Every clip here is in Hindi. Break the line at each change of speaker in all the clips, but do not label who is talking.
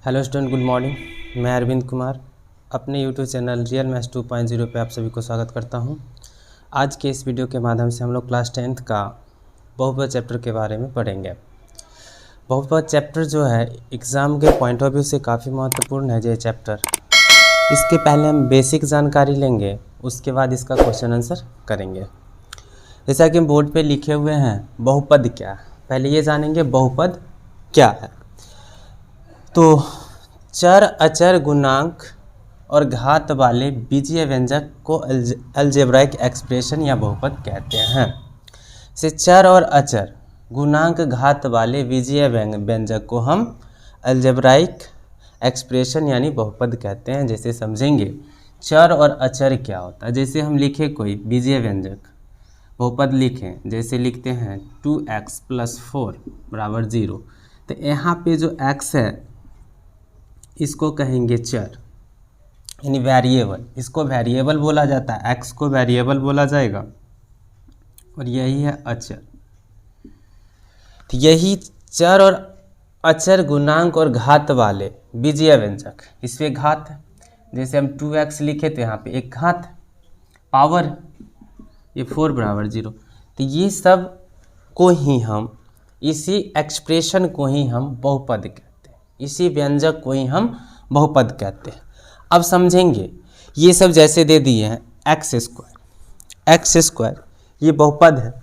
Hello student, good morning. मैं अरविंद कुमार अपने यूट्यूब चैनल रियल मैथ्स 2.0 पे आप सभी को स्वागत करता हूं। आज के इस वीडियो के माध्यम से हम लोग क्लास 10th का बहुपद चैप्टर के बारे में पढ़ेंगे। बहुपद चैप्टर जो है एग्ज़ाम के पॉइंट ऑफ व्यू से काफ़ी महत्वपूर्ण है ये चैप्टर। इसके पहले हम बेसिक जानकारी लेंगे, उसके बाद इसका क्वेश्चन आंसर करेंगे। जैसा कि बोर्ड पे लिखे हुए हैं बहुपद क्या है, पहले ये जानेंगे बहुपद क्या है। तो चर, अचर, गुणांक और घात वाले बीजीय व्यंजक को अलजेब्राइक एक्सप्रेशन या बहुपद कहते हैं। से चर और अचर, गुणांक, घात वाले बीजीय व्यंजक को हम अलजेब्राइक एक्सप्रेशन यानी बहुपद कहते हैं। जैसे समझेंगे चर और अचर क्या होता है। जैसे हम लिखे कोई बीजीय व्यंजक बहुपद लिखें, जैसे लिखते हैं 2x + 4 = 0। तो यहाँ पे जो x है इसको कहेंगे चर यानी वेरिएबल, इसको वेरिएबल बोला जाता है, x को वेरिएबल बोला जाएगा। और यही है अचर। तो यही चर और अचर, गुणांक और घात वाले बीजीय व्यंजक, इसमें घात है। जैसे हम 2x लिखे तो यहाँ पे एक घात, पावर, ये 4 = 0। तो ये सब को ही हम, इसी एक्सप्रेशन को ही हम बहुपद कहते हैं, इसी व्यंजक को ही हम बहुपद कहते हैं। अब समझेंगे ये सब जैसे दे दिए हैं x² ये बहुपद है,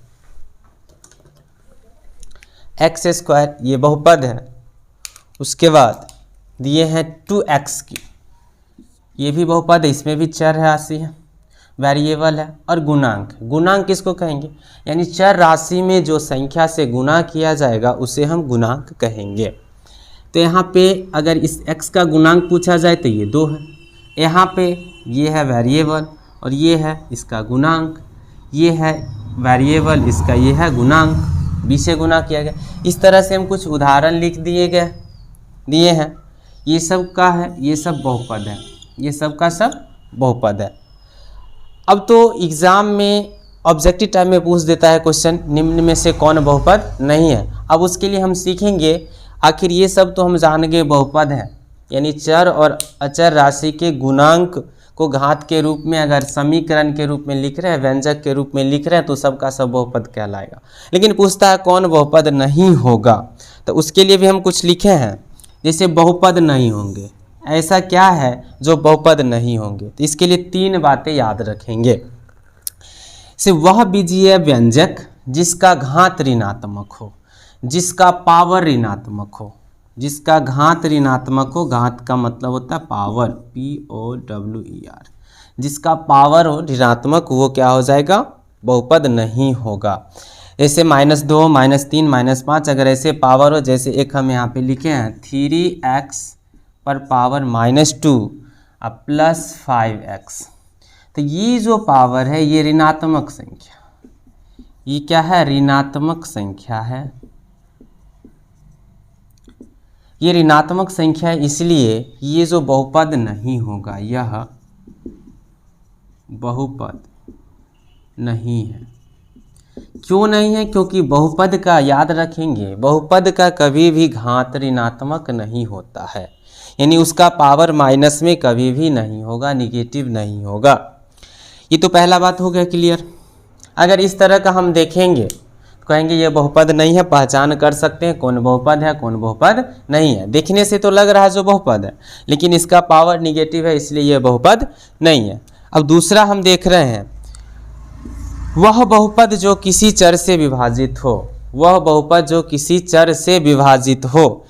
x² ये बहुपद है। उसके बाद दिए हैं 2x की, ये भी बहुपद है, इसमें भी चर राशि है, वेरिएबल है। और गुणांक, गुणांक किसको कहेंगे, यानी चर राशि में जो संख्या से गुणा किया जाएगा उसे हम गुणांक कहेंगे। तो यहाँ पे अगर इस x का गुणांक पूछा जाए तो ये 2 है, यहाँ पे ये है वेरिएबल और ये है इसका गुणांक, ये है वेरिएबल, इसका ये है गुणांक, 20 से गुणा किया गया। इस तरह से हम कुछ उदाहरण लिख दिए हैं। ये सब का है, ये सब बहुपद है, ये सब का सब बहुपद है। अब तो एग्ज़ाम में ऑब्जेक्टिव टाइप में पूछ देता है क्वेश्चन, निम्न में से कौन बहुपद नहीं है। अब उसके लिए हम सीखेंगे, आखिर ये सब तो हम जान गए बहुपद है, यानी चर और अचर राशि के गुणांक को घात के रूप में अगर समीकरण के रूप में लिख रहे हैं, व्यंजक के रूप में लिख रहे हैं, तो सबका सब बहुपद कहलाएगा। लेकिन पूछता है कौन बहुपद नहीं होगा, तो उसके लिए भी हम कुछ लिखे हैं। जैसे बहुपद नहीं होंगे, ऐसा क्या है जो बहुपद नहीं होंगे, तो इसके लिए 3 बातें याद रखेंगे। से वह बीजीय व्यंजक जिसका घात ऋणात्मक हो, जिसका पावर ऋणात्मक हो, जिसका घात ऋणात्मक हो, घात का मतलब होता है पावर, POWER, जिसका पावर हो ऋणात्मक, वो क्या हो जाएगा, बहुपद नहीं होगा। जैसे -2, -3, -5 अगर ऐसे पावर हो, जैसे एक हम यहाँ पे लिखे हैं 3x पर पावर -2 + 5x। तो ये जो पावर है ये ऋणात्मक संख्या, ये क्या है, ऋणात्मक संख्या है। ये ऋणात्मक संख्या है, इसलिए ये जो बहुपद नहीं होगा, यह बहुपद नहीं है। क्यों नहीं है, क्योंकि बहुपद का याद रखेंगे, बहुपद का कभी भी घात ऋणात्मक नहीं होता है, यानी उसका पावर माइनस में कभी भी नहीं होगा, निगेटिव नहीं होगा। ये तो पहला बात हो गया क्लियर। अगर इस तरह का हम देखेंगे तो कहेंगे ये बहुपद नहीं है, पहचान कर सकते हैं कौन बहुपद है कौन बहुपद नहीं है। देखने से तो लग रहा है जो बहुपद है, लेकिन इसका पावर निगेटिव है, इसलिए यह बहुपद नहीं है। अब दूसरा हम देख रहे हैं, वह बहुपद जो किसी चर से विभाजित हो, वह बहुपद जो किसी चर से विभाजित हो।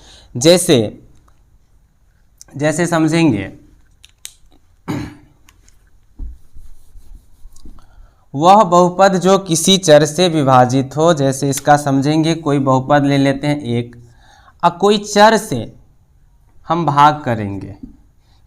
जैसे समझेंगे वह बहुपद जो किसी चर से विभाजित हो, जैसे इसका समझेंगे कोई बहुपद ले लेते हैं 1 और कोई चर से हम भाग करेंगे।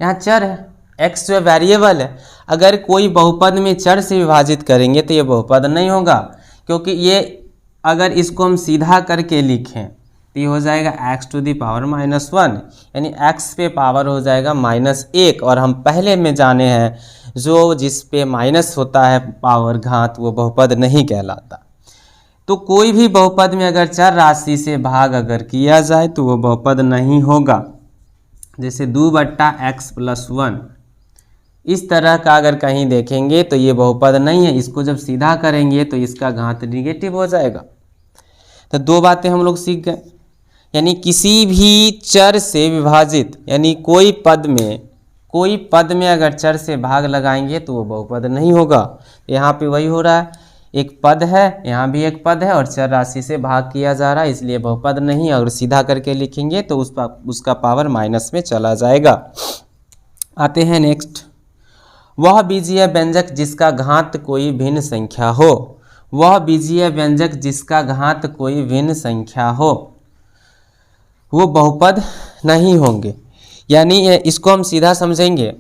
यहाँ चर है, x जो वेरिएबल है, अगर कोई बहुपद में चर से विभाजित करेंगे तो ये बहुपद नहीं होगा, क्योंकि ये अगर इसको हम सीधा करके लिखें तो ये हो जाएगा x⁻⁻1, यानी x पे पावर हो जाएगा -1। और हम पहले में जाने हैं जो जिस पे माइनस होता है पावर घात, वो बहुपद नहीं कहलाता। तो कोई भी बहुपद में अगर चर राशि से भाग अगर किया जाए तो वो बहुपद नहीं होगा। जैसे 2/x+1, इस तरह का अगर कहीं देखेंगे तो ये बहुपद नहीं है। इसको जब सीधा करेंगे तो इसका घात निगेटिव हो जाएगा। तो दो बातें हम लोग सीख गए, यानी किसी भी चर से विभाजित, यानी कोई पद में अगर चर से भाग लगाएंगे तो वो बहुपद नहीं होगा। यहाँ पे वही हो रहा है, एक पद है, यहाँ भी एक पद है और चर राशि से भाग किया जा रहा है, इसलिए बहुपद नहीं। अगर सीधा करके लिखेंगे तो उसका पावर माइनस में चला जाएगा। आते हैं नेक्स्ट, वह बीजीय व्यंजक जिसका घात कोई भिन्न संख्या हो। वह बीजीय व्यंजक जिसका घात कोई भिन्न संख्या हो वो बहुपद नहीं होंगे। यानी इसको हम सीधा समझेंगे,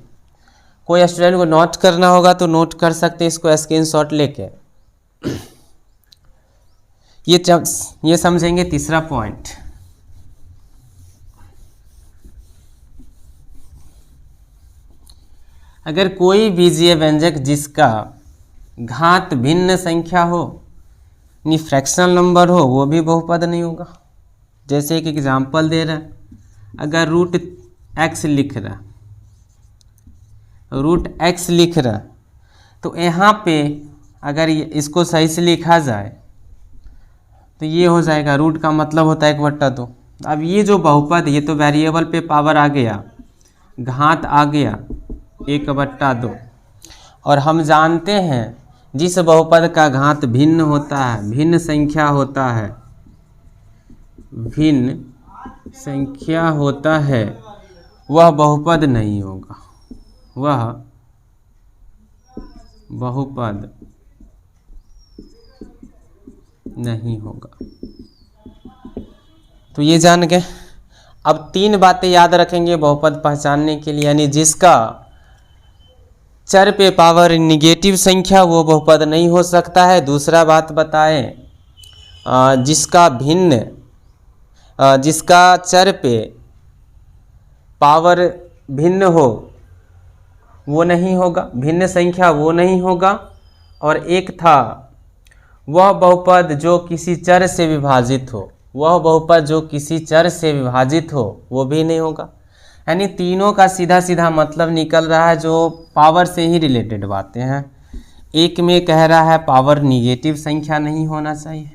कोई स्टूडेंट को नोट करना होगा तो नोट कर सकते हैं इसको स्क्रीनशॉट लेके। ये समझेंगे तीसरा पॉइंट। अगर कोई बीजीय व्यंजक जिसका घात भिन्न संख्या हो, यानी फ्रैक्शनल नंबर हो, वो भी बहुपद नहीं होगा। जैसे एक एग्जांपल दे रहा है, अगर √x लिख रहा तो यहाँ पे अगर इसको सही से लिखा जाए तो ये हो जाएगा, रूट का मतलब होता है 1/2। अब ये जो बहुपद, ये तो वेरिएबल पे पावर आ गया, घात आ गया 1/2। और हम जानते हैं जिस बहुपद का घात भिन्न होता है, भिन्न संख्या होता है, वह बहुपद नहीं होगा, वह बहुपद नहीं होगा। तो ये जान गए। अब 3 बातें याद रखेंगे बहुपद पहचानने के लिए, यानी जिसका चर पे पावर निगेटिव संख्या वो बहुपद नहीं हो सकता है। दूसरा बात बताएं, जिसका चर पे पावर भिन्न हो वो नहीं होगा, भिन्न संख्या वो नहीं होगा। और एक था वह बहुपद जो किसी चर से विभाजित हो, वो भी नहीं होगा। यानी तीनों का सीधा सीधा मतलब निकल रहा है, जो पावर से ही रिलेटेड बातें हैं। एक में कह रहा है पावर निगेटिव संख्या नहीं होना चाहिए,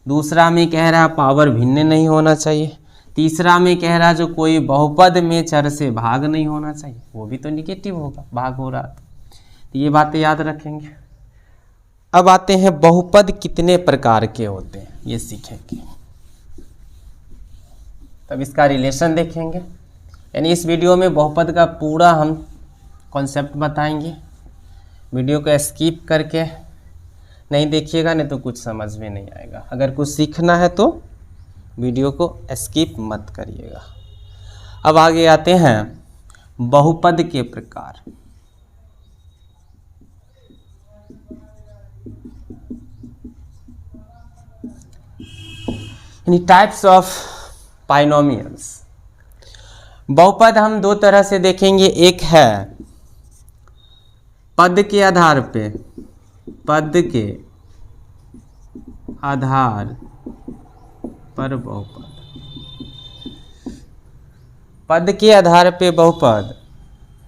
दूसरा में कह रहा है पावर भिन्न नहीं होना चाहिए, तीसरा में कह रहा है जो कोई बहुपद में चर से भाग नहीं होना चाहिए, वो भी तो निगेटिव होगा, भाग हो रहा तो ये बातें याद रखेंगे। अब आते हैं बहुपद कितने प्रकार के होते हैं, ये सीखेंगे। तब इसका रिलेशन देखेंगे, यानी इस वीडियो में बहुपद का पूरा हम कॉन्सेप्ट बताएंगे। वीडियो को स्किप करके नहीं देखिएगा, नहीं तो कुछ समझ में नहीं आएगा। अगर कुछ सीखना है तो वीडियो को स्किप मत करिएगा। अब आगे आते हैं बहुपद के प्रकार। यानी टाइप्स ऑफ बाइनोमियल्स। बहुपद हम 2 तरह से देखेंगे, एक है पद के आधार पर बहुपद। पद के आधार पे बहुपद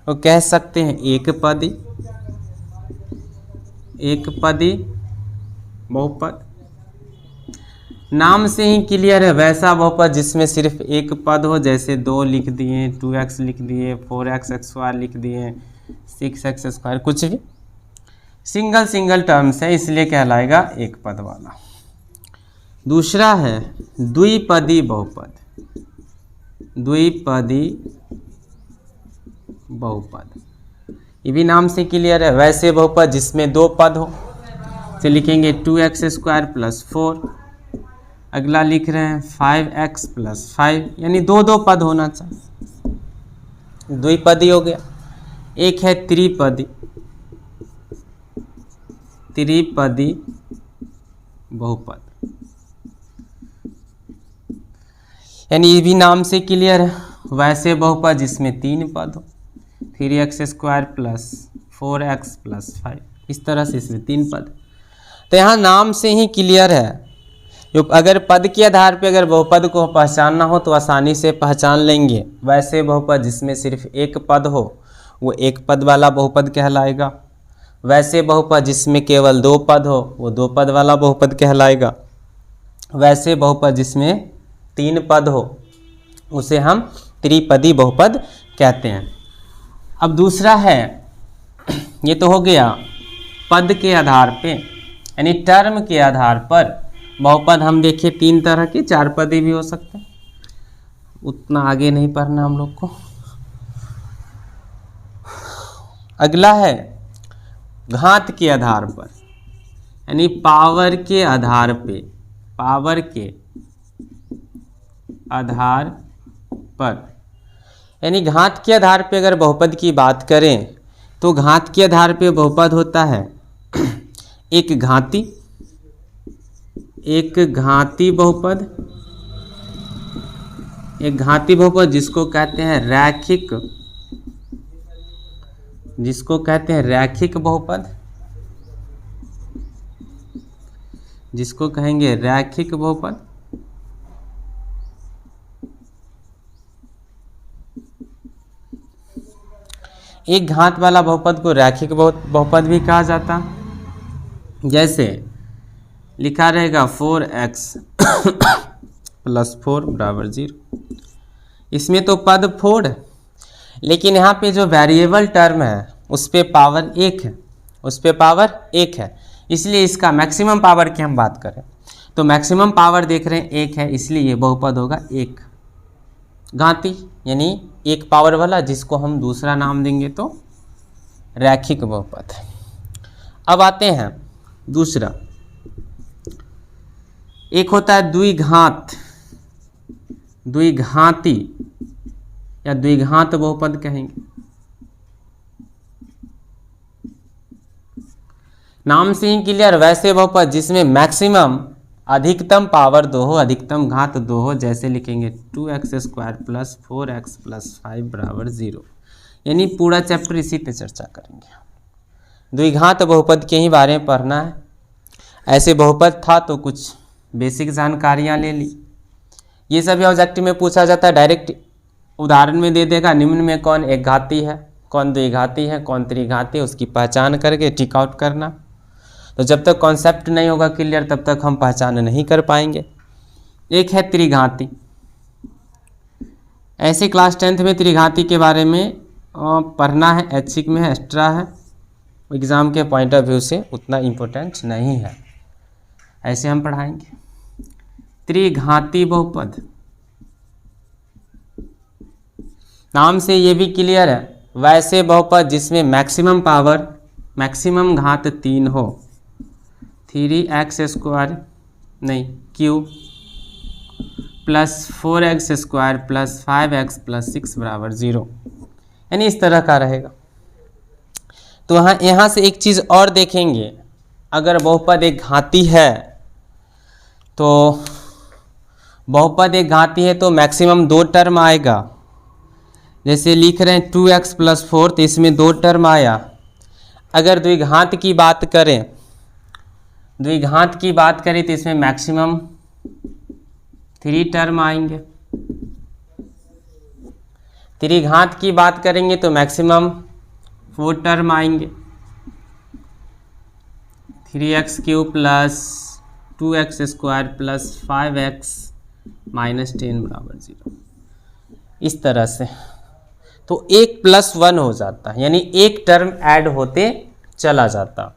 वो कह सकते हैं एक पदी बहुपद। नाम से ही क्लियर है, वैसा बहुपद जिसमें सिर्फ एक पद हो, जैसे 2 लिख दिए, 2x लिख दिए, 4x² लिख दिए, 6x², कुछ भी सिंगल टर्म्स है, इसलिए कहलाएगा एक पद वाला। दूसरा है द्विपदी बहुपद। ये भी नाम से क्लियर है, वैसे बहुपद जिसमें 2 पद हो, तो लिखेंगे 2x² + 4। अगला लिख रहे हैं 5x + 5, यानी 2 पद होना चाहिए, द्विपदी हो गया। एक है त्रिपदी बहुपद, यानी ये भी नाम से क्लियर है, वैसे बहुपद जिसमें 3 पद हो, 3x² + 4x + 5, इस तरह से इसमें 3 पद। तो यहाँ नाम से ही क्लियर है, जो अगर पद के आधार पे अगर बहुपद को पहचानना हो तो आसानी से पहचान लेंगे। वैसे बहुपद जिसमें सिर्फ एक पद हो वो एक पद वाला बहुपद कहलाएगा। वैसे बहुपद जिसमें केवल दो पद हो वो दो पद वाला बहुपद कहलाएगा। वैसे बहुपद जिसमें तीन पद हो उसे हम त्रिपदी बहुपद कहते हैं। अब दूसरा है, ये तो हो गया पद के आधार पे यानी टर्म के आधार पर बहुपद। हम देखें तीन तरह के, चार पदी भी हो सकते हैं, उतना आगे नहीं पढ़ना हम लोग को। अगला है घात के आधार पर यानी पावर के आधार पे, पावर के आधार पर यानी घात के आधार पे अगर बहुपद की बात करें तो घात के आधार पे बहुपद होता है एक घाती बहुपद, एक घाती बहुपद जिसको कहते हैं रैखिक, जिसको कहते हैं रैखिक बहुपद, जिसको कहेंगे रैखिक बहुपद। एक घात वाला बहुपद को रैखिक बहुपद भी कहा जाता। जैसे लिखा रहेगा 4x + 4 = 0। इसमें तो पद 4 है, लेकिन यहाँ पे जो वेरिएबल टर्म है उस पे पावर 1 है, उस पे पावर 1 है, इसलिए इसका मैक्सिमम पावर की हम बात करें तो मैक्सिमम पावर देख रहे हैं 1 है, इसलिए ये बहुपद होगा एक घाती यानी एक पावर वाला, जिसको हम दूसरा नाम देंगे तो रैखिक बहुपद। अब आते हैं दूसरा, एक होता है द्विघात, द्विघाती या द्विघात बहुपद कहेंगे। नाम से ही क्लियर, वैसे बहुपद जिसमें मैक्सिमम अधिकतम पावर 2 हो, अधिकतम घात 2 हो, जैसे लिखेंगे 2x² + 4x + 5 = 0। यानी पूरा चैप्टर इसी पे चर्चा करेंगे। द्विघात बहुपद के ही बारे में पढ़ना है। ऐसे बहुपद था तो कुछ बेसिक जानकारियां ले ली। ये सभी ऑब्जेक्टिव में पूछा जाता है, डायरेक्ट उदाहरण में दे देगा निम्न में कौन एक घाती है, कौन द्विघाती है, कौन त्रिघाती है, उसकी पहचान करके टिक आउट करना। तो जब तक कॉन्सेप्ट नहीं होगा क्लियर तब तक हम पहचान नहीं कर पाएंगे। एक है त्रिघाती। ऐसे क्लास 10th में त्रिघाती के बारे में पढ़ना है, ऐच्छिक में है, एक्स्ट्रा है, एग्ज़ाम के पॉइंट ऑफ व्यू से उतना इम्पोर्टेंट नहीं है, ऐसे हम पढ़ाएंगे। त्रिघाती बहुपद, नाम से ये भी क्लियर है, वैसे बहुपद जिसमें मैक्सिमम पावर, मैक्सिमम घात 3 हो, 3x² नहीं क्यूब + 4x² + 5x + 6 = 0, यानी इस तरह का रहेगा। तो यहाँ से एक चीज़ और देखेंगे, अगर बहुपद एक घाती है तो बहुपद एक घाती है तो मैक्सिमम 2 टर्म आएगा। जैसे लिख रहे हैं 2x + 4 तो इसमें 2 टर्म आया। अगर द्विघात की बात करें, द्विघात की बात करें तो इसमें मैक्सिमम 3 टर्म आएंगे। त्रिघात की बात करेंगे तो मैक्सिमम 4 टर्म आएंगे। 3x³ + 2x² + 5x - 10 = 0। इस तरह से तो 1 + 1 हो जाता है, यानी एक टर्म ऐड होते चला जाता।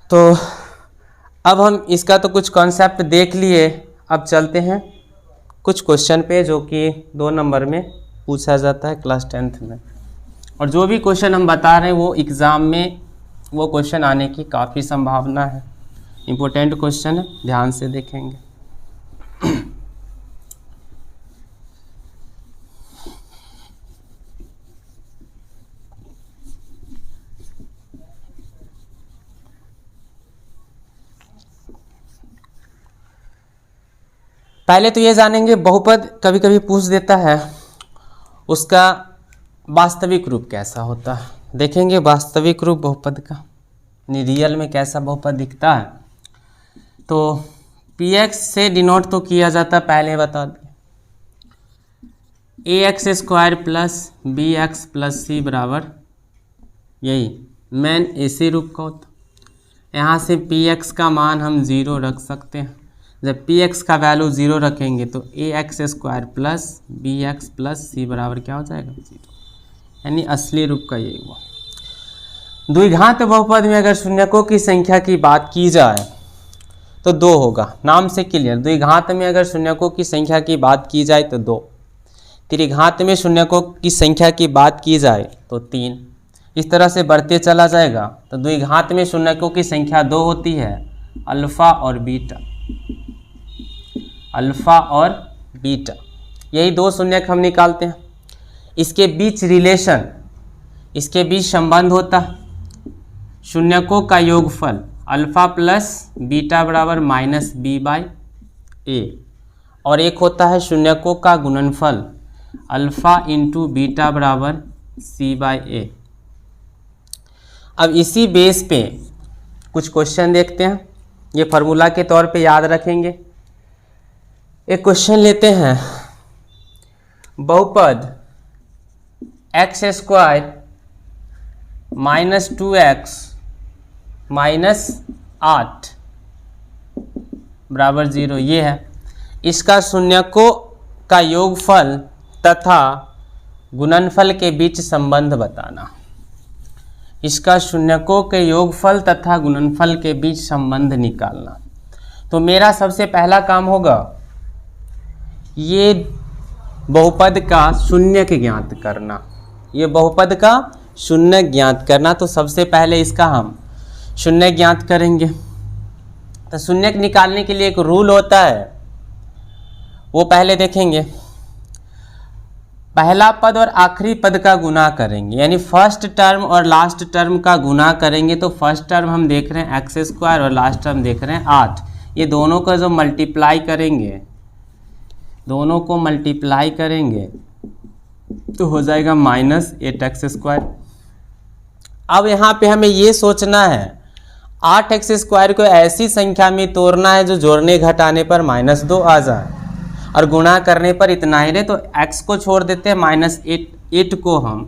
तो अब हम इसका तो कुछ कॉन्सेप्ट देख लिए, अब चलते हैं कुछ क्वेश्चन पे जो कि 2 नंबर में पूछा जाता है क्लास 10th में। और जो भी क्वेश्चन हम बता रहे हैं वो एग्ज़ाम में वो क्वेश्चन आने की काफ़ी संभावना है, इम्पोर्टेंट क्वेश्चन है, ध्यान से देखेंगे। पहले तो ये जानेंगे बहुपद कभी कभी पूछ देता है उसका वास्तविक रूप कैसा होता है। देखेंगे वास्तविक रूप बहुपद का, रियल में कैसा बहुपद दिखता है। तो पी एक्स से डिनोट तो किया जाता, पहले बता दें, a x square plus b x plus c बराबर यही मेन ऐसे रूप का होता। यहाँ से पी एक्स का मान हम 0 रख सकते हैं। जब पी एक्स का वैल्यू 0 रखेंगे तो a x square plus b x plus c बराबर क्या हो जाएगा 0, यानी असली रूप का यही हुआ। द्विघात बहुपद में अगर शून्यकों की संख्या की बात की जाए तो 2 होगा, नाम से क्लियर। द्विघात में अगर शून्यकों की संख्या की बात की जाए तो 2, त्रिघात में शून्यकों की संख्या की बात की जाए तो 3, इस तरह से बढ़ते चला जाएगा। तो द्विघात में शून्यकों की संख्या 2 होती है, अल्फा और बीटा, अल्फा और बीटा, यही 2 शून्यक हम निकालते हैं। इसके बीच रिलेशन, इसके बीच संबंध होता है शून्यकों का योगफल अल्फा प्लस बीटा बराबर माइनस बी बाई ए, और एक होता है शून्यकों का गुणनफल अल्फा इंटू बीटा बराबर सी बाई ए। अब इसी बेस पे कुछ क्वेश्चन देखते हैं, ये फार्मूला के तौर पे याद रखेंगे। एक क्वेश्चन लेते हैं, बहुपद x square minus 2x minus 8 बराबर 0 ये है। इसका शून्यकों का योगफल तथा गुणनफल के बीच संबंध बताना। इसका शून्यकों के योगफल तथा गुणनफल के बीच संबंध निकालना। तो मेरा सबसे पहला काम होगा ये बहुपद का शून्यक ज्ञात करना, ये बहुपद का शून्य ज्ञात करना। तो सबसे पहले इसका हम शून्य ज्ञात करेंगे। तो शून्यक निकालने के लिए एक रूल होता है, वो पहले देखेंगे। पहला पद और आखिरी पद का गुना करेंगे, यानी फर्स्ट टर्म और लास्ट टर्म का गुना करेंगे। तो फर्स्ट टर्म हम देख रहे हैं एक्स स्क्वायर और लास्ट टर्म देख रहे हैं 8। ये दोनों को जो मल्टीप्लाई करेंगे, दोनों को मल्टीप्लाई करेंगे तो हो जाएगा माइनस 8x स्क्वायर। अब यहाँ पे हमें ये सोचना है 8x स्क्वायर को ऐसी संख्या में तोड़ना है जो जोड़ने घटाने पर -2 आ जाए और गुणा करने पर इतना ही रहे। तो x को छोड़ देते हैं, -8 को हम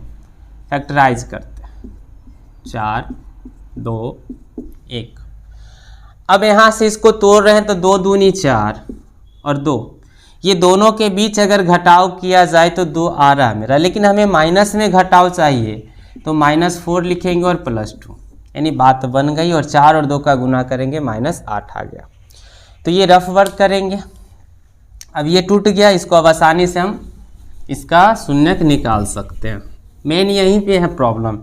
फैक्टराइज करते हैं, 4 2 1। अब यहाँ से इसको तोड़ रहे हैं तो 2 दूनी 4 और 2, ये दोनों के बीच अगर घटाव किया जाए तो 2 आ रहा है मेरा, लेकिन हमें माइनस में घटाव चाहिए तो -4 लिखेंगे और +2, यानी बात बन गई। और 4 और 2 का गुना करेंगे -8 आ गया। तो ये रफ वर्क करेंगे। अब ये टूट गया, इसको अब आसानी से हम इसका शून्यक निकाल सकते हैं। मेन यहीं पे है प्रॉब्लम,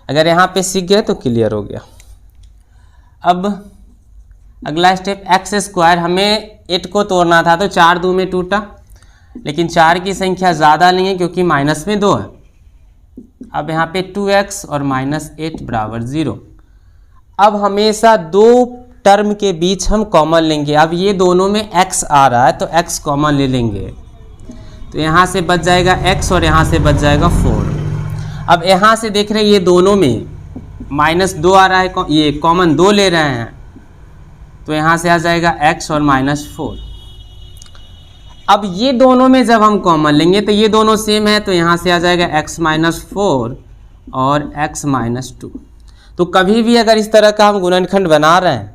अगर यहाँ पे सीख गए तो क्लियर हो गया। अब अगला स्टेप एक्स स्क्वायर, हमें 8 को तोड़ना था तो 4 2 में टूटा, लेकिन 4 की संख्या ज़्यादा नहीं है क्योंकि माइनस में 2 है। अब यहाँ पे 2x और -8 बराबर 0। अब हमेशा 2 टर्म के बीच हम कॉमन लेंगे। अब ये दोनों में x आ रहा है तो x कॉमन ले लेंगे, तो यहाँ से बच जाएगा x और यहाँ से बच जाएगा 4। अब यहाँ से देख रहे हैं ये दोनों में -2 आ रहा है, ये कॉमन 2 ले रहे हैं तो यहाँ से आ जाएगा x और -4। अब ये दोनों में जब हम कॉमन लेंगे तो ये दोनों सेम है तो यहाँ से आ जाएगा x -4 और x -2। तो कभी भी अगर इस तरह का हम गुणनखंड बना रहे हैं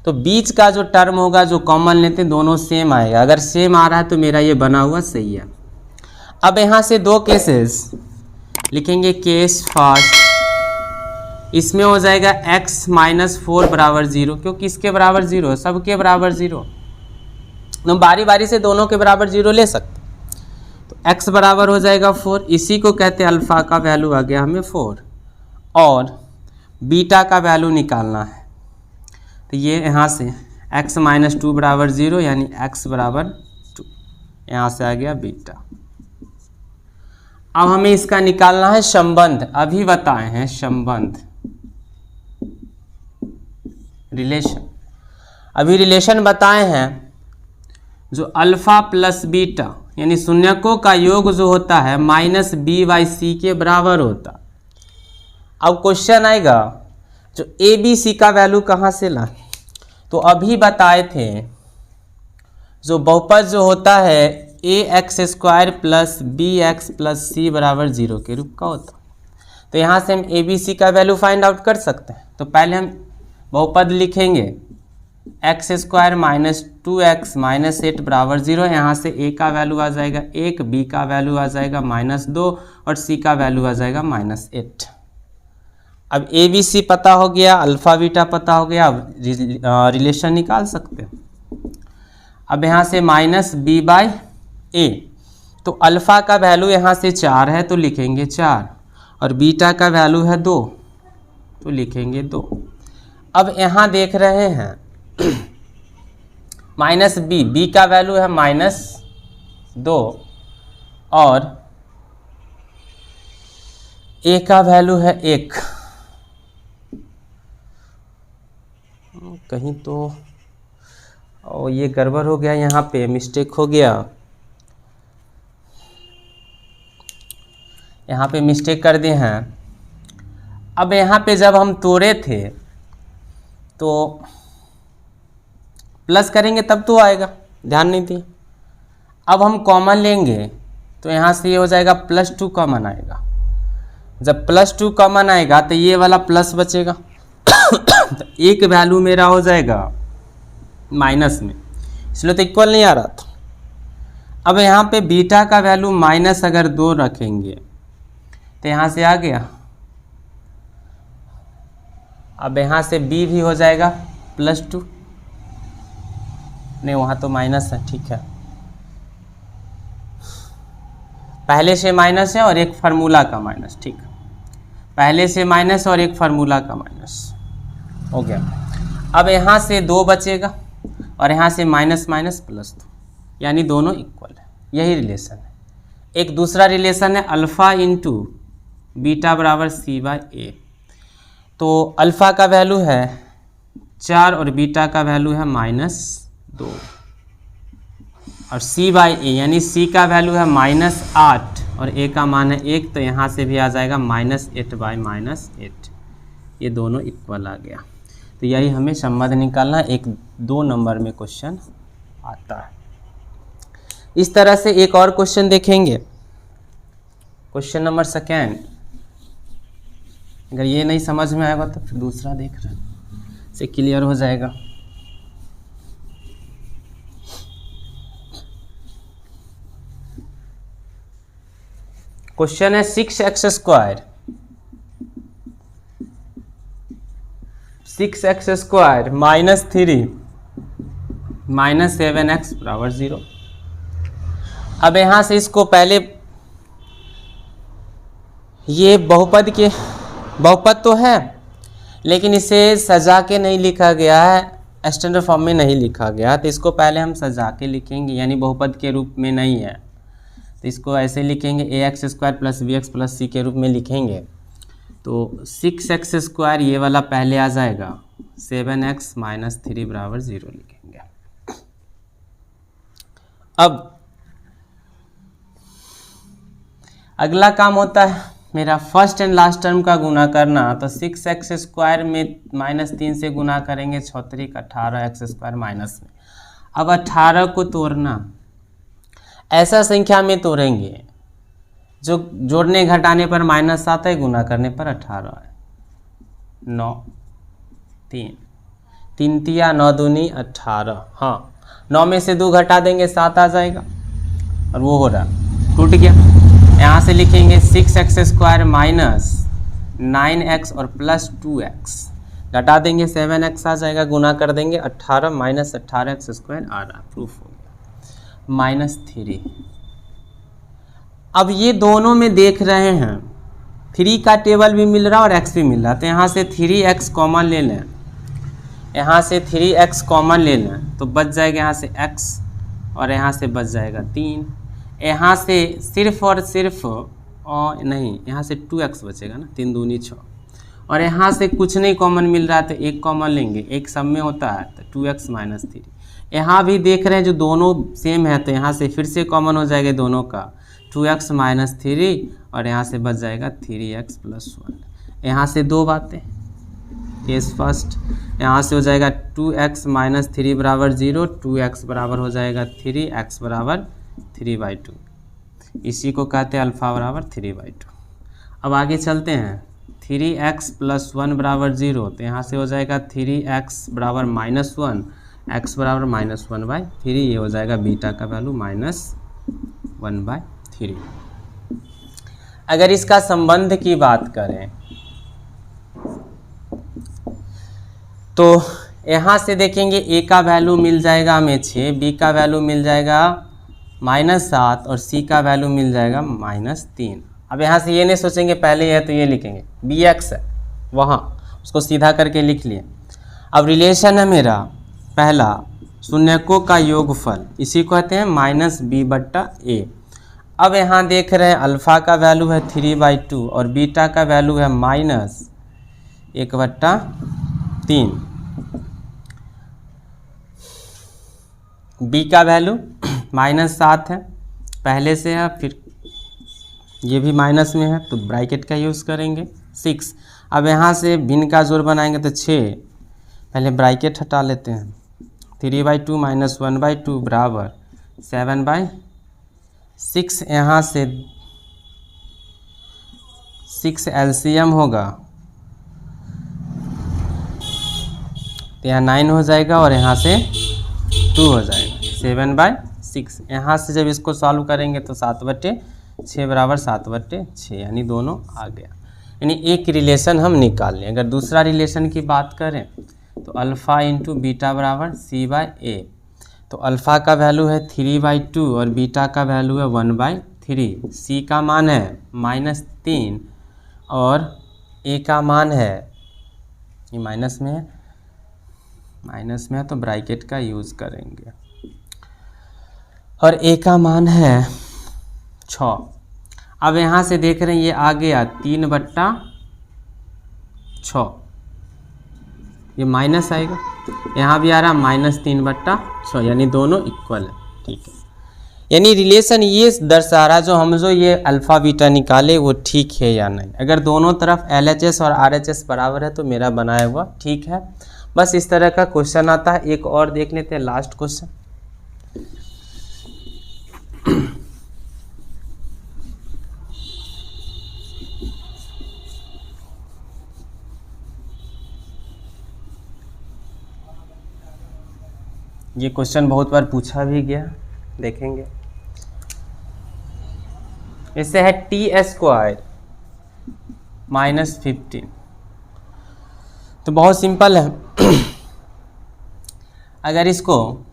तो बीच का जो टर्म होगा जो कॉमन लेते हैं दोनों सेम आएगा। अगर सेम आ रहा है तो मेरा ये बना हुआ सही है। अब यहाँ से 2 केसेस लिखेंगे। केस फर्स्ट, इसमें हो जाएगा x -4 बराबर 0, क्योंकि इसके बराबर 0 है, सबके बराबर 0, तो बारी बारी से दोनों के बराबर 0 ले सकते। तो x बराबर हो जाएगा 4, इसी को कहते हैं अल्फा का वैल्यू आ गया हमें 4, और बीटा का वैल्यू निकालना है। तो ये यहाँ से x -2 बराबर 0 यानी x बराबर 2, यहाँ से आ गया बीटा। अब हमें इसका निकालना है संबंध, अभी बताए हैं संबंध, रिलेशन। अभी रिलेशन बताए हैं जो अल्फा प्लस बीटा यानी शून्यकों का योग जो होता है -b/c के बराबर होता। अब क्वेश्चन आएगा जो a b c का वैल्यू कहाँ से ला, तो अभी बताए थे जो बहुपद जो होता है ax² plus bx plus c बराबर 0 के रूप का होता है। तो यहाँ से हम ABC का वैल्यू फाइंड आउट कर सकते हैं। तो पहले हम बहुपद लिखेंगे x² माइनस 2x माइनस 8 बराबर 0। यहाँ से a का वैल्यू आ जाएगा 1, b का वैल्यू आ जाएगा -2 और c का वैल्यू आ जाएगा -8। अब ABC पता हो गया, अल्फ़ा बीटा पता हो गया, अब रिलेशन निकाल सकते हैं। अब यहाँ से -b/a, तो अल्फ़ा का वैल्यू यहाँ से 4 है तो लिखेंगे 4 और बीटा का वैल्यू है 2 तो लिखेंगे 2। अब यहाँ देख रहे हैं -b का वैल्यू है -2 और a का वैल्यू है 1। कहीं तो ये गड़बड़ हो गया, यहाँ पे मिस्टेक हो गया, यहाँ पे मिस्टेक कर दिए हैं। अब यहाँ पे जब हम तोड़े थे तो प्लस करेंगे तब तो आएगा, ध्यान नहीं दिए। अब हम कॉमन लेंगे तो यहाँ से ये हो जाएगा +2 कॉमन आएगा। जब +2 कॉमन आएगा तो ये वाला प्लस बचेगा तो एक वैल्यू मेरा हो जाएगा माइनस में, इसलिए तो इक्वल नहीं आ रहा था। अब यहाँ पे बीटा का वैल्यू माइनस अगर 2 रखेंगे तो यहाँ से आ गया। अब यहाँ से b भी हो जाएगा +2, नहीं वहाँ तो माइनस है, ठीक है, पहले से माइनस है और एक फार्मूला का माइनस, ठीक, पहले से माइनस और एक फार्मूला का माइनस हो गया। अब यहाँ से 2 बचेगा और यहाँ से माइनस +2, यानी दोनों इक्वल है, यही रिलेशन है। एक दूसरा रिलेशन है अल्फ़ा इंटू बीटा बराबर c/a। तो अल्फ़ा का वैल्यू है 4 और बीटा का वैल्यू है -2 और c/a यानी c का वैल्यू है -8 और a का मान है 1, तो यहाँ से भी आ जाएगा -8/-8, ये दोनों इक्वल आ गया। तो यही हमें संबंध निकालना, 1-2 नंबर में क्वेश्चन आता है। इस तरह से एक और क्वेश्चन देखेंगे, क्वेश्चन नंबर 2। अगर ये नहीं समझ में आएगा तो फिर दूसरा देख रहे से क्लियर हो जाएगा। क्वेश्चन है 6x² -3 -7x बराबर 0। अब यहाँ से इसको पहले, ये बहुपद तो है लेकिन इसे सजा के नहीं लिखा गया है, स्टैंडर्ड फॉर्म में नहीं लिखा गया, तो इसको पहले हम सजा के लिखेंगे, यानी बहुपद के रूप में नहीं है तो इसको ऐसे लिखेंगे ax² plus bx plus c के रूप में लिखेंगे। तो 6x² ये वाला पहले आ जाएगा, 7x -3 बराबर 0 लिखेंगे। अब अगला काम होता है मेरा फर्स्ट एंड लास्ट टर्म का गुना करना। तो 6x² में -3 से गुना करेंगे 6 18x² माइनस में। अब 18 को तोड़ना, ऐसा संख्या में तोड़ेंगे जो जोड़ने घटाने पर माइनस आता है, गुना करने पर 18 है। 9 3 3 तिया 9 दूनी 18, हाँ 9 में से 2 घटा देंगे 7 आ जाएगा और वो हो रहा टूट गया। यहाँ से लिखेंगे 6x² माइनस 9x और प्लस 2x, घटा देंगे 7x आ जाएगा, गुना कर देंगे 18 माइनस 18x² आ रहा, प्रूफ हो गया -3। अब ये दोनों में देख रहे हैं 3 का टेबल भी मिल रहा और x भी मिल रहा, तो यहाँ से 3x कॉमन ले लें, यहाँ से 3x कॉमन ले लें तो बच जाएगा यहाँ से x और यहाँ से बच जाएगा 3, यहाँ से सिर्फ और सिर्फ और नहीं, यहाँ से 2x बचेगा ना, 3 दूनी 6, और यहाँ से कुछ नहीं कॉमन मिल रहा है तो एक कॉमन लेंगे, एक सब में होता है तो 2x - 3। यहाँ भी देख रहे हैं जो दोनों सेम है तो यहाँ से फिर से कॉमन हो जाएगा दोनों का 2x - 3 और यहाँ से बच जाएगा 3x + 1। यहाँ से 2 बातें, केस फर्स्ट, यहाँ से हो जाएगा 2x माइनस 3 बराबर 0, 2x बराबर हो जाएगा 3, x बराबर 3/2। इसी को कहते हैं अल्फ़ा बराबर 3/2। अब आगे चलते हैं, 3x प्लस 1 बराबर 0, तो यहाँ से हो जाएगा 3x बराबर -1, x बराबर -1/3, ये हो जाएगा बीटा का वैल्यू -1/3। अगर इसका संबंध की बात करें तो यहाँ से देखेंगे a का वैल्यू मिल जाएगा हमें 6, b का वैल्यू मिल जाएगा -7 और c का वैल्यू मिल जाएगा -3। अब यहाँ से ये नहीं सोचेंगे पहले है तो ये लिखेंगे, bx है वहाँ, उसको सीधा करके लिख लिए। अब रिलेशन है मेरा पहला शून्यकों का योगफल, इसी को कहते हैं -b/a। अब यहाँ देख रहे हैं अल्फ़ा का वैल्यू है 3/2 और बीटा का वैल्यू है -1/3। b का वैल्यू -7 है पहले से है, फिर ये भी माइनस में है तो ब्रैकेट का यूज़ करेंगे 6। अब यहाँ से भिन्न का जोड़ बनाएंगे तो 6, पहले ब्रैकेट हटा लेते हैं, 3/2 माइनस 1/2 बराबर 7/6। यहाँ से 6 एलसीएम होगा तो यहाँ 9 हो जाएगा और यहाँ से 2 हो जाएगा, 7/6। यहाँ से जब इसको सॉल्व करेंगे तो 7/6 बराबर 7/6, यानी दोनों आ गया। यानी एक रिलेशन हम निकाल लें। अगर दूसरा रिलेशन की बात करें तो अल्फ़ा इंटू बीटा बराबर c/a, तो अल्फ़ा का वैल्यू है 3/2 और बीटा का वैल्यू है 1/3। c का मान है -3 और a का मान है, ये माइनस में है तो ब्रैकेट का यूज़ करेंगे, और a का मान है 6। अब यहाँ से देख रहे हैं ये आ गया 3/6, ये माइनस आएगा, यहाँ भी आ रहा -3/6, यानी दोनों इक्वल है। ठीक है, यानी रिलेशन ये दर्शा रहा जो ये अल्फ़ा बीटा निकाले वो ठीक है या नहीं। अगर दोनों तरफ LHS और RHS बराबर है तो मेरा बनाया हुआ ठीक है। बस इस तरह का क्वेश्चन आता है। एक और देख लेते हैं, लास्ट क्वेश्चन। ये क्वेश्चन बहुत बार पूछा भी गया, देखेंगे। इससे है t² -15, तो बहुत सिंपल है। अगर इसको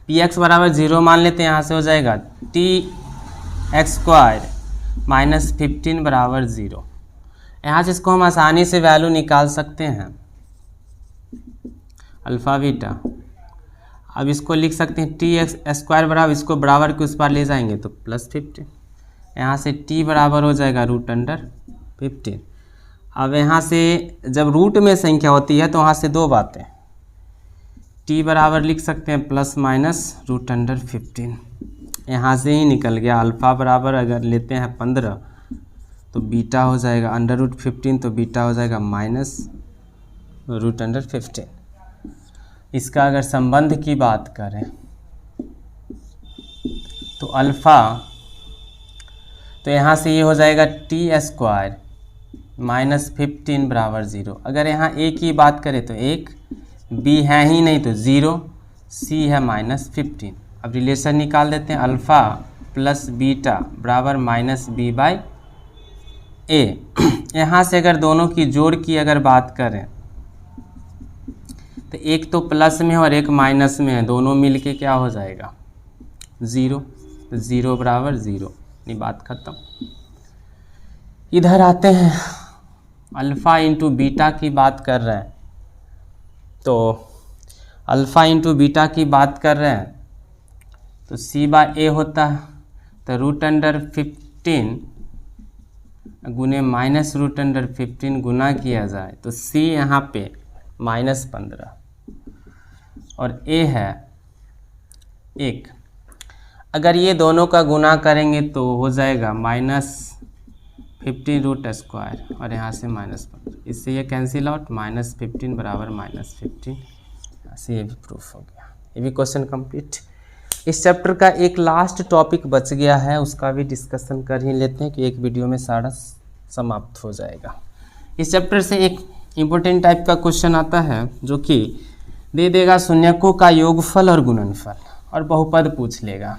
px बराबर 0 मान लेते हैं, यहाँ से हो जाएगा tx² -15 बराबर 0। यहाँ से इसको हम आसानी से वैल्यू निकाल सकते हैं अल्फ़ा बीटा। अब इसको लिख सकते हैं tx² बराबर, इसको बराबर के उस पार ले जाएंगे तो +15, यहाँ से t बराबर हो जाएगा √15। अब यहाँ से जब रूट में संख्या होती है तो वहाँ से दो बातें, t बराबर लिख सकते हैं ±√15, यहाँ से ही निकल गया। अल्फ़ा बराबर अगर लेते हैं 15 तो बीटा हो जाएगा √15, तो बीटा हो जाएगा -√15। इसका अगर संबंध की बात करें तो अल्फ़ा, तो यहाँ से ये हो जाएगा t² -15 बराबर 0। अगर यहाँ a की बात करें तो 1, b है ही नहीं तो 0, c है -15। अब रिलेशन निकाल देते हैं, अल्फ़ा प्लस बीटा बराबर -b/a। यहाँ से अगर दोनों की जोड़ की अगर बात करें तो एक तो प्लस में और एक माइनस में है, दोनों मिलके क्या हो जाएगा 0, तो 0 बराबर 0, ये बात खत्म। इधर आते हैं, अल्फ़ा इंटू बीटा की बात कर रहे हैं, तो अल्फ़ा इंटू बीटा की बात कर रहे हैं तो c/a होता है, तो √15 गुने -√15 गुना किया जाए तो c यहाँ पे -15 और a है 1। अगर ये दोनों का गुना करेंगे तो हो जाएगा 15 रूट स्क्वायर और यहाँ से -15, इससे ये कैंसिल आउट, -15 बराबर -15, यहाँ से ये भी प्रूफ हो गया। ये भी क्वेश्चन कंप्लीट। इस चैप्टर का एक लास्ट टॉपिक बच गया है, उसका भी डिस्कशन कर ही लेते हैं कि एक वीडियो में सारा समाप्त हो जाएगा। इस चैप्टर से एक इम्पोर्टेंट टाइप का क्वेश्चन आता है जो कि दे देगा शून्यकों का योगफल और गुणनफल और बहुपद पूछ लेगा।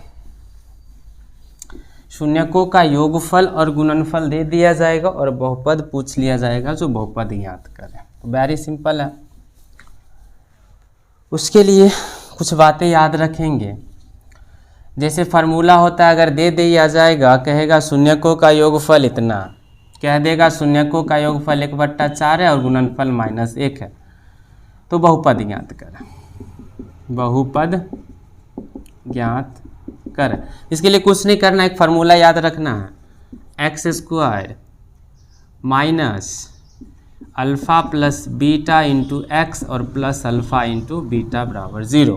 शून्यकों का योगफल और गुणनफल दे दिया जाएगा और बहुपद पूछ लिया जाएगा जो बहुपद याद करें। तो वेरी सिंपल है। उसके लिए कुछ बातें याद रखेंगे, जैसे फार्मूला होता है, अगर दे दिया जाएगा, कहेगा शून्यकों का योगफल इतना, कह देगा शून्यकों का योगफल 1/4 है और गुणनफल -1 है, तो बहुपद ज्ञात कर, बहुपद ज्ञात कर। इसके लिए कुछ नहीं करना, एक फार्मूला याद रखना है, x² minus alpha plus beta into x और प्लस अल्फ़ा इंटू बीटा बराबर 0।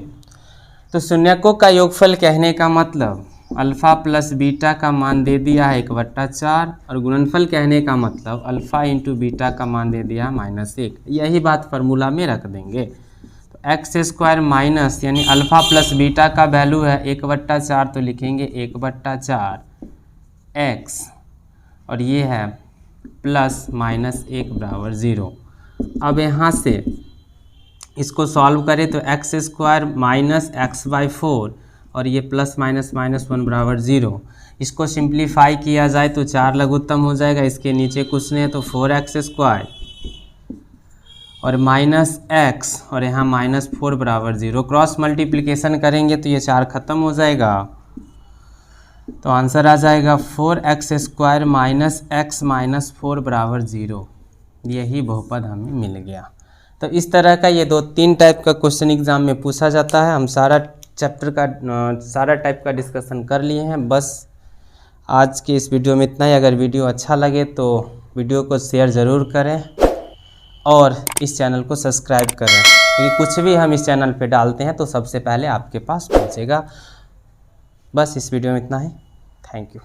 तो शून्यकों का योगफल कहने का मतलब अल्फ़ा प्लस बीटा का मान दे दिया है 1/4 और गुणनफल कहने का मतलब अल्फ़ा इंटू बीटा का मान दे दिया है -1। यही बात फार्मूला में रख देंगे। तो x² माइनस यानी अल्फ़ा प्लस बीटा का वैल्यू है 1/4, तो लिखेंगे 1/4 x और ये है प्लस -1 बराबर 0। अब यहाँ से इसको सॉल्व करें तो x² माइनस x/4 और ये प्लस -1 बराबर 0। इसको सिंप्लीफाई किया जाए तो 4 लघुत्तम हो जाएगा, इसके नीचे कुछ नहीं है तो 4x² और -x और यहाँ -4 बराबर 0। क्रॉस मल्टीप्लिकेशन करेंगे तो ये 4 खत्म हो जाएगा, तो आंसर आ जाएगा 4x² माइनस x -4 बराबर 0। यही बहुपद हमें मिल गया। तो इस तरह का ये 2-3 टाइप का क्वेश्चन एग्जाम में पूछा जाता है। हम सारा चैप्टर का सारा टाइप का डिस्कशन कर लिए हैं। बस आज के इस वीडियो में इतना ही। अगर वीडियो अच्छा लगे तो वीडियो को शेयर ज़रूर करें और इस चैनल को सब्सक्राइब करें, क्योंकि कुछ भी हम इस चैनल पे डालते हैं तो सबसे पहले आपके पास पहुंचेगा। बस इस वीडियो में इतना ही। Thank you.